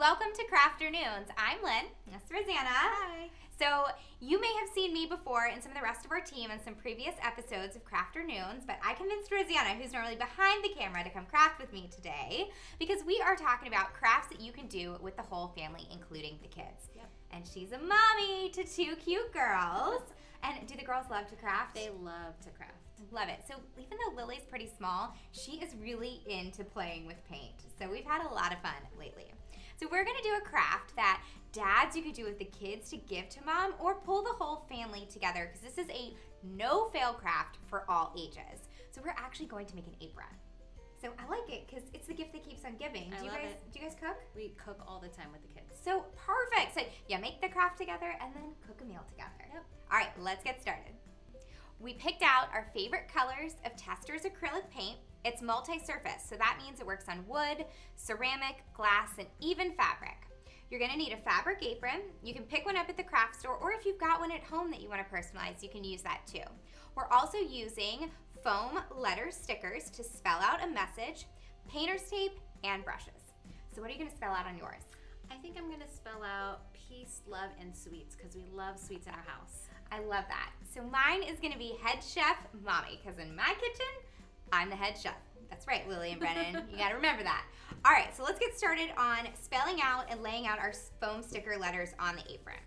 Welcome to Crafternoons. I'm Lynn. That's Rosanna. Hi. So you may have seen me before and some of the rest of our team in some previous episodes of Crafternoons, but I convinced Rosanna, who's normally behind the camera, to come craft with me today because we are talking about crafts that you can do with the whole family, including the kids. Yep. And she's a mommy to two cute girls. And do the girls love to craft? They love to craft. Love it. So even though Lily's pretty small, she is really into playing with paint. So we've had a lot of fun lately. So we're going to do a craft that dads, you could do with the kids to give to mom or pull the whole family together because this is a no-fail craft for all ages. So we're actually going to make an apron. So I like it because it's the gift that keeps on giving. Do you guys cook? We cook all the time with the kids. So perfect. So yeah, make the craft together and then cook a meal together. Yep. All right, let's get started. We picked out our favorite colors of Testors acrylic paint. It's multi-surface, so that means it works on wood, ceramic, glass, and even fabric. You're gonna need a fabric apron. You can pick one up at the craft store, or if you've got one at home that you wanna personalize, you can use that too. We're also using foam letter stickers to spell out a message, painter's tape, and brushes. So what are you gonna spell out on yours? I think I'm gonna spell out peace, love, and sweets because we love sweets in our house. I love that. So mine is gonna be head chef mommy, because in my kitchen, I'm the head chef. That's right, Lily and Brennan. You gotta remember that. All right, so let's get started on spelling out and laying out our foam sticker letters on the apron.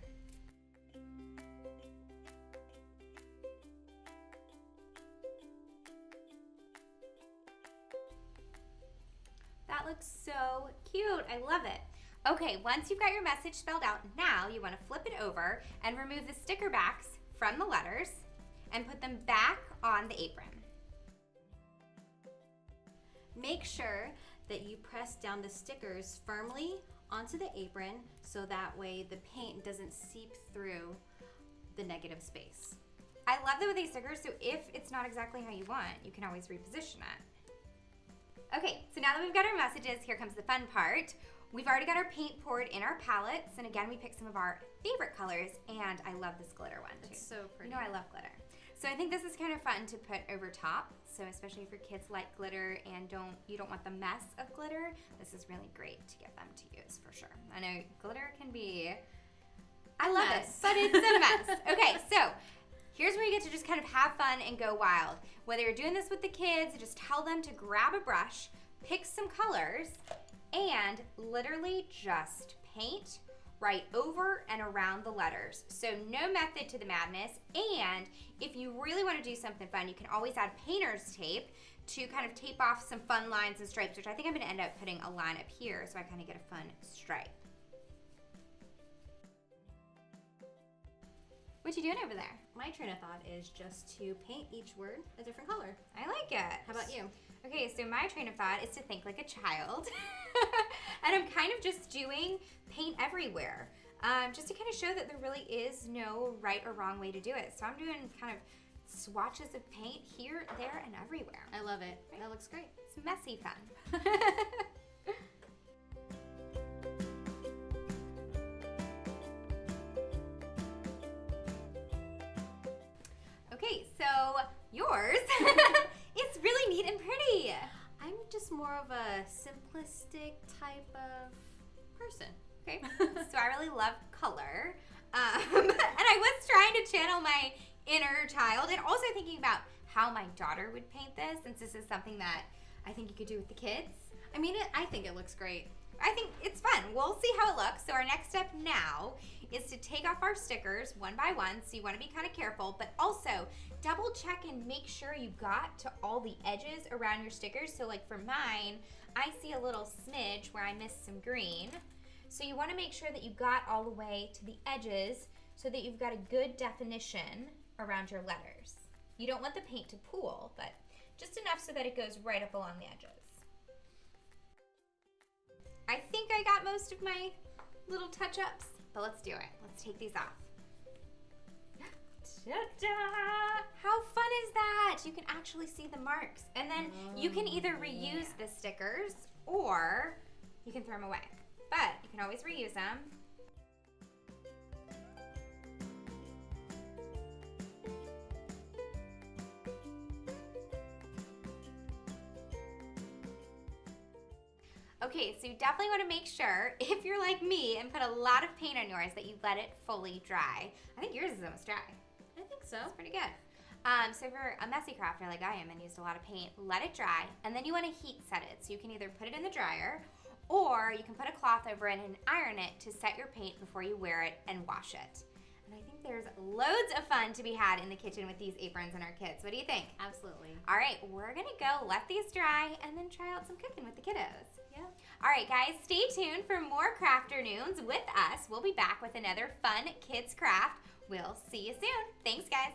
That looks so cute. I love it. Okay, once you've got your message spelled out, now you want to flip it over and remove the sticker backs from the letters and put them back on the apron. Make sure that you press down the stickers firmly onto the apron so that way the paint doesn't seep through the negative space. I love the way they stickers, so if it's not exactly how you want, you can always reposition it. Okay, so now that we've got our messages, here comes the fun part. We've already got our paint poured in our palettes, and again, we picked some of our favorite colors, and I love this glitter one too. It's so pretty. You know I love glitter. So I think this is kind of fun to put over top, so especially if your kids like glitter and you don't want the mess of glitter, this is really great to get them to use for sure. I know glitter can be, I love it, but it's a mess. Okay, so here's where you get to just kind of have fun and go wild. Whether you're doing this with the kids, just tell them to grab a brush, pick some colors, and literally just paint right over and around the letters. So no method to the madness. And if you really want to do something fun, you can always add painter's tape to kind of tape off some fun lines and stripes, which I think I'm going to end up putting a line up here so I kind of get a fun stripe. What you doing over there? My train of thought is just to paint each word a different color. I like it. How about you? Okay, so my train of thought is to think like a child. And I'm kind of just doing paint everywhere. Just to kind of show that there really is no right or wrong way to do it. So I'm doing kind of swatches of paint here, there, and everywhere. I love it. Right? That looks great. It's messy fun. Okay, so yours is really neat and pretty. I'm just more of a simplistic type of person. Okay, so I really love color. And I was trying to channel my inner child and also thinking about how my daughter would paint this, since this is something that I think you could do with the kids. I mean, I think it looks great. I think it's fun. We'll see how it looks. So our next step now is to take off our stickers one by one. So you want to be kind of careful, but also double check and make sure you got to all the edges around your stickers. So like for mine, I see a little smidge where I missed some green. So you want to make sure that you got all the way to the edges so that you've got a good definition around your letters. You don't want the paint to pool, but just enough so that it goes right up along the edges. I think I got most of my little touch-ups, but let's do it. Let's take these off. Ta-da! How fun is that? You can actually see the marks. And then you can either reuse the stickers or you can throw them away. But you can always reuse them. Okay, so you definitely want to make sure, if you're like me and put a lot of paint on yours, that you let it fully dry. I think yours is almost dry. I think so. That's pretty good. So if you're a messy crafter like I am and used a lot of paint, let it dry, and then you want to heat set it. So you can either put it in the dryer, or you can put a cloth over it and iron it to set your paint before you wear it and wash it. And I think there's loads of fun to be had in the kitchen with these aprons and our kids. What do you think? Absolutely. All right, we're gonna go let these dry and then try out some cooking with the kiddos. Yeah. All right, guys, stay tuned for more Crafternoons with us. We'll be back with another fun kids craft. We'll see you soon. Thanks, guys.